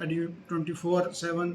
24/7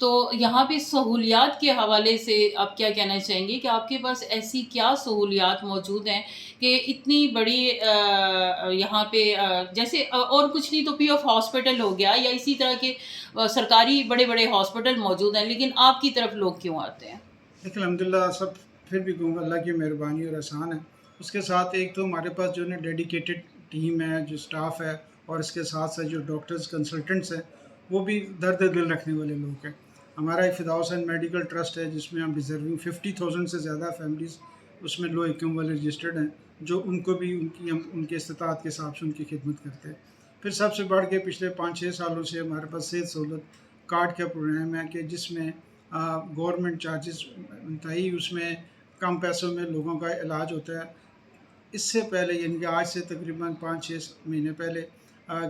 تو یہاں پہ سہولیات کے حوالے سے آپ کیا کہنا چاہیں گے کہ آپ کے پاس ایسی کیا سہولیات موجود ہیں کہ اتنی بڑی یہاں پہ جیسے اور کچھ نہیں تو پی ایف ہاسپٹل ہو گیا یا اسی طرح کے سرکاری بڑے بڑے ہاسپٹل موجود ہیں، لیکن آپ کی طرف لوگ کیوں آتے ہیں؟ لیکن الحمدللہ سب پھر بھی کہوں گا اللہ کی مہربانی اور احسان ہے. اس کے ساتھ ایک تو ہمارے پاس جو ہے ڈیڈیکیٹڈ ٹیم ہے، جو اسٹاف ہے، اور اس کے ساتھ ساتھ جو ڈاکٹرز کنسلٹنٹس ہیں وہ بھی درد دل رکھنے والے لوگ ہیں. ہمارا ایک فردوس اینڈ میڈیکل ٹرسٹ ہے جس میں ہم ڈیزرونگ 50,000 سے زیادہ فیملیز اس میں لو انکم والے رجسٹرڈ ہیں، جو ان کو بھی ہم ان کے استطاعت کے حساب سے ان کی خدمت کرتے ہیں. پھر سب سے بڑھ کے پچھلے 5-6 سالوں سے ہمارے پاس صحت سہولت کارڈ کا پروگرام ہے کہ جس میں گورنمنٹ چارجز انتہائی اس میں کم پیسوں میں لوگوں کا علاج ہوتا ہے. اس سے پہلے یعنی کہ آج سے تقریباً 5-6 مہینے پہلے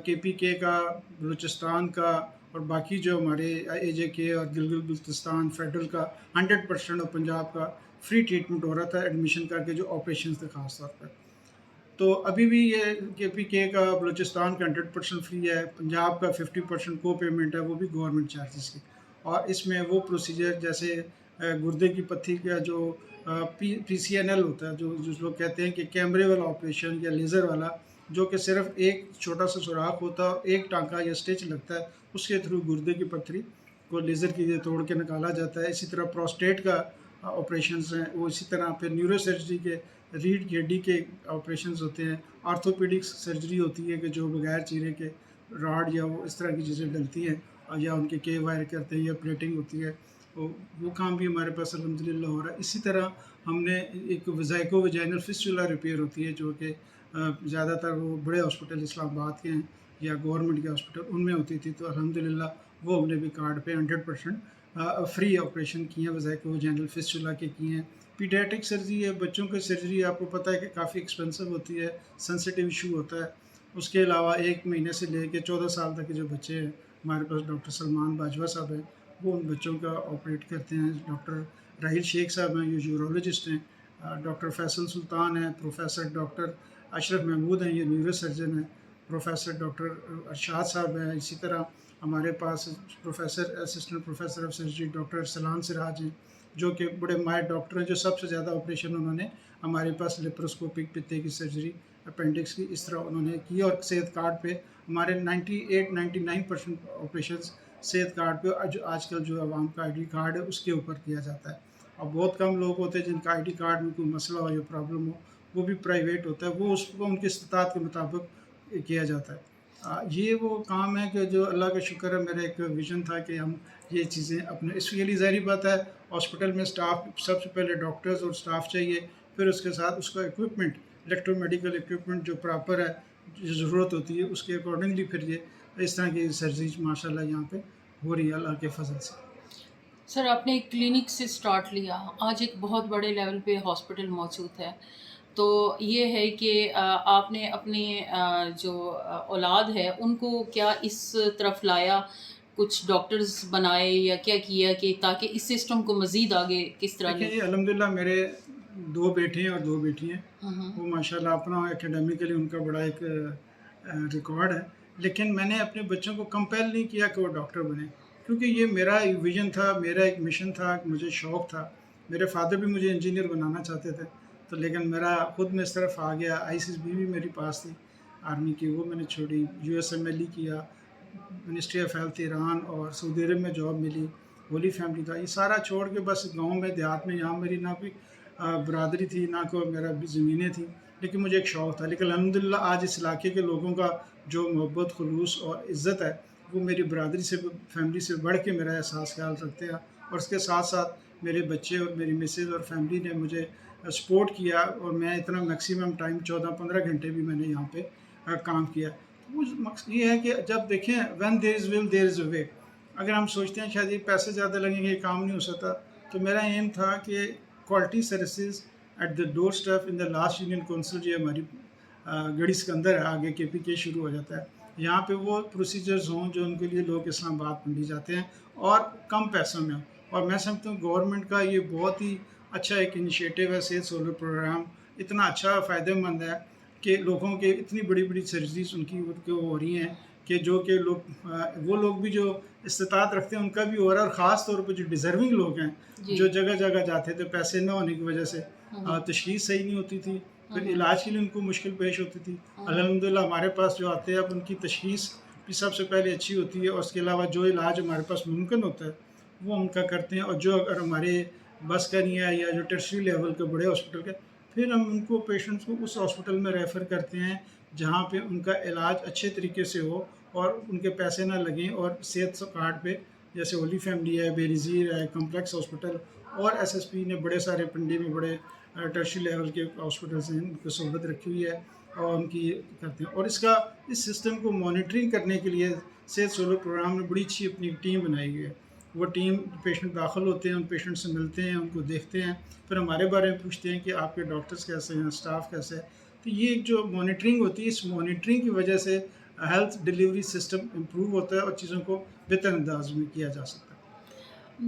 کے پی کے کا، بلوچستان کا اور باقی جو ہمارے اے جے کے اور گلگت بلتستان فیڈرل کا 100% اور پنجاب کا فری ٹریٹمنٹ ہو رہا تھا ایڈمیشن کر کے، جو آپریشنز تھے خاص طور پر. تو ابھی بھی یہ کے پی کے کا بلوچستان کا 100% فری ہے، پنجاب کا 50% کو پیمنٹ ہے، وہ بھی گورنمنٹ چارجز کی. اور اس میں وہ پروسیجر جیسے گردے کی پتھی کا جو پی سی این ایل ہوتا ہے، جو لوگ کہتے ہیں کہ کیمرے والا آپریشن یا لیزر والا، جو کہ صرف ایک چھوٹا سا سوراخ ہوتا ہے اور ایک ٹانکا یا اسٹچ لگتا ہے، اس کے تھرو گردے کی پتھری کو لیزر کی توڑ کے نکالا جاتا ہے. اسی طرح پروسٹیٹ کا آپریشنز ہیں وہ اسی طرح. پھر نیورو سرجری کے ریڑھ کی ہڈی کے آپریشنز ہوتے ہیں. آرتھوپیڈک سرجری ہوتی ہے کہ جو بغیر چیرے کے راڈ یا وہ اس طرح کی چیزیں ڈلتی ہیں یا ان کے وائر کرتے ہیں یا پلیٹنگ ہوتی ہے، وہ کام بھی ہمارے پاس الحمدللہ ہو رہا ہے. اسی طرح ہم نے ایک وزائکو وجائنل فسچولا ریپیئر ہوتی ہے، جو کہ زیادہ تر وہ بڑے ہاسپٹل اسلام آباد کے ہیں یا گورنمنٹ کے ہاسپٹل ان میں ہوتی تھی. تو الحمدللہ وہ ہم نے بھی کارڈ پہ 100% فری آپریشن کیے ہیں، وزائکو وجائنل فسچولا کے کیے ہیں. پیڈیاٹرک سرجری ہے، بچوں کی سرجری آپ کو پتہ ہے کہ کافی ایکسپینسو ہوتی ہے، سینسیٹیو ایشو ہوتا ہے. اس کے علاوہ 1 مہینے سے لے کے 14 سال تک کے جو بچے ہیں، ہمارے پاس ڈاکٹر سلمان باجوہ صاحب ہیں، وہ ان بچوں کا آپریٹ کرتے ہیں. ڈاکٹر راحیل شیخ صاحب ہیں، یہ یورولوجسٹ ہیں. ڈاکٹر فیصل سلطان ہیں. پروفیسر ڈاکٹر اشرف محمود ہیں، یہ نیورو سرجن ہیں. پروفیسر ڈاکٹر ارشاد صاحب ہیں. اسی طرح ہمارے پاس professor assistant professor of surgery doctor Salam Siraj ہیں، جو کہ بڑے ماہر ڈاکٹر ہیں، جو سب سے زیادہ آپریشن انہوں نے ہمارے پاس لیپروسکوپک پتے کی سرجری، اپینڈکس کی، اس طرح انہوں نے کی. اور صحت کارڈ پہ ہمارے 98-99% آپریشنز صحت کارڈ پہ جو آج کل جو عوام کا آئی ڈی کارڈ ہے اس کے اوپر کیا جاتا ہے. اور بہت کم لوگ ہوتے ہیں جن کا آئی ڈی کارڈ میں کوئی مسئلہ ہو یا پرابلم ہو، وہ بھی پرائیویٹ ہوتا ہے، وہ اس کو ان کی استطاعت کے مطابق کیا جاتا ہے. یہ وہ کام ہے کہ جو اللہ کا شکر ہے، میرا ایک ویژن تھا کہ ہم یہ چیزیں اپنے اس کے لیے ظاہری بات ہے ہاسپٹل میں سٹاف سب سے پہلے ڈاکٹرز اور سٹاف چاہیے، پھر اس کے ساتھ اس کا اکوپمنٹ، الیکٹرو میڈیکل اکوپمنٹ جو پراپر ہے، جو ضرورت ہوتی ہے، اس کے اکارڈنگلی پھر یہ اس طرح کی سرجریز ماشاء اللہ یہاں پہ ہو رہی ہے اللہ کے فضل سے. سر آپ نے ایک کلینک سے سٹارٹ لیا، آج ایک بہت بڑے لیول پہ ہاسپٹل موجود ہے. تو یہ ہے کہ آپ نے اپنے جو اولاد ہے ان کو کیا اس طرف لایا، کچھ ڈاکٹرز بنائے یا کیا کیا کہ تاکہ اس سسٹم کو مزید آگے کس طرح دیکھیں لے؟ جی الحمدللہ میرے 2 بیٹے ہیں اور 2 بیٹی ہیں. وہ ماشاء اللہ اپنا اکیڈیمکلی ان کا بڑا ایک ریکارڈ ہے. لیکن میں نے اپنے بچوں کو کمپیل نہیں کیا کہ وہ ڈاکٹر بنیں، کیونکہ یہ میرا ایک ویژن تھا، میرا ایک مشن تھا، مجھے شوق تھا. میرے فادر بھی مجھے انجینئر بنانا چاہتے تھے، تو لیکن میرا خود میں اس طرف آ گیا. آئی سی ایس بی بھی میری پاس تھی آرمی کی، وہ میں نے چھوڑی. U S M L E کیا، منسٹری آف ہیلتھ ایران اور سعودی عرب میں جاب ملی، ہولی فیملی تھا. یہ سارا چھوڑ کے بس گاؤں میں دیہات میں، یہاں میری نہ کوئی برادری تھی نہ کوئی میرا زمینیں تھیں، لیکن مجھے ایک شوق تھا. لیکن الحمدللہ آج اس علاقے کے لوگوں کا جو محبت، خلوص اور عزت ہے، وہ میری برادری سے، فیملی سے بڑھ کے میرا احساس خیال رکھتے ہیں. اور اس کے ساتھ ساتھ میرے بچے اور میری مسز اور فیملی نے مجھے سپورٹ کیا، اور میں اتنا میکسیمم ٹائم 14-15 گھنٹے بھی میں نے یہاں پہ کام کیا. وہ مقصد یہ ہے کہ جب دیکھیں وین دیر از ول دیر از اے وے. اگر ہم سوچتے ہیں شاید یہ پیسے زیادہ لگیں گے، یہ کام نہیں ہو سکتا، تو میرا ایم تھا کہ quality services at the doorstep in the last union council, یہ ہماری گڑھی سکندر ہے، آگے کے پی کے شروع ہو جاتا ہے. یہاں پہ وہ پروسیجرز ہوں جو ان کے لیے لوگ اسلام آباد منڈی جاتے ہیں اور کم پیسوں میں ہوں. اور میں سمجھتا ہوں گورنمنٹ کا یہ بہت ہی اچھا ایک انیشیٹو ہے. صحت سہولت پروگرام اتنا اچھا فائدہ مند ہے کہ لوگوں کے اتنی بڑی بڑی سرجریز ان کی ہو رہی ہیں کہ جو کہ لوگ وہ لوگ بھی جو استطاعت رکھتے ہیں ان کا بھی ہو رہا ہے، اور خاص طور پہ جو ڈیزرونگ لوگ ہیں جی جو جگہ جگہ جاتے تھے پیسے نہ ہونے کی وجہ سے، ہوں تشخیص صحیح نہیں ہوتی تھی، پھر ہوں علاج کے لیے ان کو مشکل پیش ہوتی تھی. ہوں الحمدللہ ہمارے پاس جو آتے ہیں اب ان کی تشخیص بھی سب سے پہلے اچھی ہوتی ہے، اور اس کے علاوہ جو علاج ہمارے پاس ممکن ہوتا ہے وہ ہم کا کرتے ہیں. اور جو اگر ہمارے بس کا نہیں ہے یا جو ٹرشری لیول کے بڑے ہاسپٹل کے، پھر ہم ان کو پیشنٹس کو اس ہاسپٹل میں ریفر کرتے ہیں جہاں پہ ان کا علاج اچھے طریقے سے ہو اور ان کے پیسے نہ لگیں، اور صحت کارڈ پہ جیسے ہولی فیملی ہے، بے نظیر ہے، کمپلیکس ہاسپٹل، اور ایس ایس پی نے بڑے سارے پنڈی میں بڑے ٹرشری لیول کے ہاسپٹلس ہیں ان کی صحبت رکھی ہوئی ہے اور ان کی کرتے ہیں. اور اس سسٹم کو مانیٹرنگ کرنے کے لیے صحت سہولت پروگرام نے بڑی اچھی اپنی ٹیم بنائی ہوئی ہے. وہ ٹیم پیشنٹ داخل ہوتے ہیں، ان پیشنٹ سے ملتے ہیں، ان کو دیکھتے ہیں، پھر ہمارے بارے میں پوچھتے ہیں کہ آپ کے ڈاکٹرز کیسے ہیں، اسٹاف کیسے ہے. تو یہ ایک جو مانیٹرنگ ہوتی ہے، اس مانیٹرنگ کی وجہ سے ہیلتھ ڈیلیوری سسٹم امپروو ہوتا ہے اور چیزوں کو بہتر انداز میں کیا جا سکتا ہے.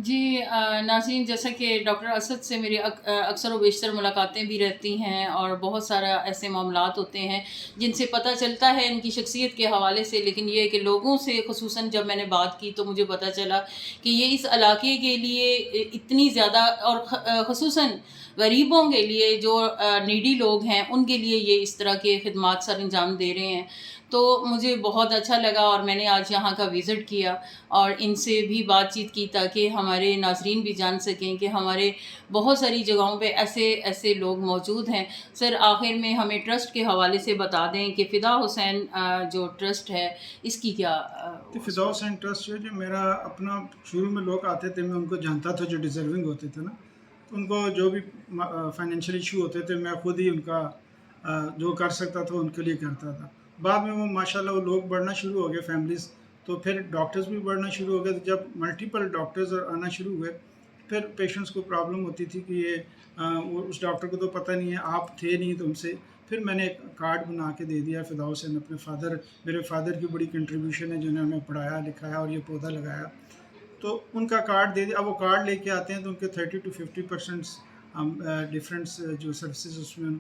جی ناظرین، جیسا کہ ڈاکٹر اسد سے میری اکثر و بیشتر ملاقاتیں بھی رہتی ہیں اور بہت سارا ایسے معاملات ہوتے ہیں جن سے پتہ چلتا ہے ان کی شخصیت کے حوالے سے، لیکن یہ کہ لوگوں سے خصوصاً جب میں نے بات کی تو مجھے پتہ چلا کہ یہ اس علاقے کے لیے اتنی زیادہ، اور خصوصاً غریبوں کے لیے جو نیڈی لوگ ہیں ان کے لیے یہ اس طرح کے خدمات سر انجام دے رہے ہیں. تو مجھے بہت اچھا لگا اور میں نے آج یہاں کا وزٹ کیا اور ان سے بھی بات چیت کی تاکہ ہمارے ناظرین بھی جان سکیں کہ ہمارے بہت ساری جگہوں پہ ایسے لوگ موجود ہیں. سر آخر میں ہمیں ٹرسٹ کے حوالے سے بتا دیں کہ فدا حسین جو ٹرسٹ ہے اس کی کیا تو فدا حسین ٹرسٹ جو میرا اپنا، شروع میں لوگ آتے تھے میں ان کو جانتا تھا جو ڈیزرونگ ہوتے تھے نا، تو ان کو جو بھی فائنینشیل ایشو ہوتے تھے میں خود ہی ان کا جو کر سکتا تھا ان کے لیے کرتا تھا. بعد میں وہ ماشاءاللہ وہ لوگ بڑھنا شروع ہو گئے فیملیز، تو پھر ڈاکٹرز بھی بڑھنا شروع ہو گئے. جب ملٹیپل ڈاکٹرز آنا شروع ہوئے پھر پیشنٹس کو پرابلم ہوتی تھی کہ یہ اس ڈاکٹر کو تو پتہ نہیں ہے، آپ تھے نہیں تم سے. پھر میں نے ایک کارڈ بنا کے دے دیا فدا حسین اپنے میرے فادر کی بڑی کنٹریبیوشن ہے جنہوں نے ہمیں پڑھایا لکھایا اور یہ پودا لگایا، تو ان کا کارڈ دے دیا. اب وہ کارڈ لے کے آتے ہیں تو ان کے 30 to 50% ہم ڈفرینٹس جو سروسز اس میں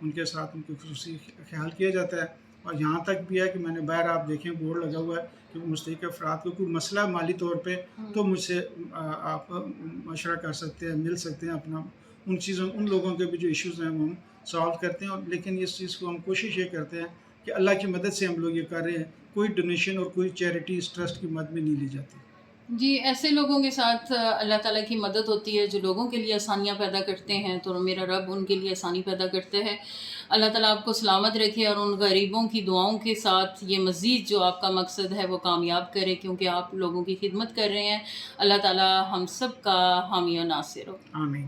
ان کے ساتھ ان کو خصوصی خیال کیا جاتا ہے. اور یہاں تک بھی ہے کہ میں نے باہر آپ دیکھیں بورڈ لگا ہوا ہے کہ مستحق افراد کو کوئی مسئلہ مالی طور پہ تو مجھ سے آپ مشورہ کر سکتے ہیں، مل سکتے ہیں. اپنا ان لوگوں کے بھی جو ایشوز ہیں وہ ہم سالو کرتے ہیں. لیکن اس چیز کو ہم کوشش یہ کرتے ہیں کہ اللہ کی مدد سے ہم لوگ یہ کر رہے ہیں، کوئی ڈونیشن اور کوئی چیریٹی اس ٹرسٹ کی مد میں نہیں لی جاتی. جی ایسے لوگوں کے ساتھ اللہ تعالیٰ کی مدد ہوتی ہے جو لوگوں کے لیے آسانیاں پیدا کرتے ہیں، تو میرا رب ان کے لیے آسانی پیدا کرتے ہیں. اللہ تعالیٰ آپ کو سلامت رکھے اور ان غریبوں کی دعاؤں کے ساتھ یہ مزید جو آپ کا مقصد ہے وہ کامیاب کرے، کیونکہ آپ لوگوں کی خدمت کر رہے ہیں. اللہ تعالیٰ ہم سب کا حامی و ناصر ہو. آمین.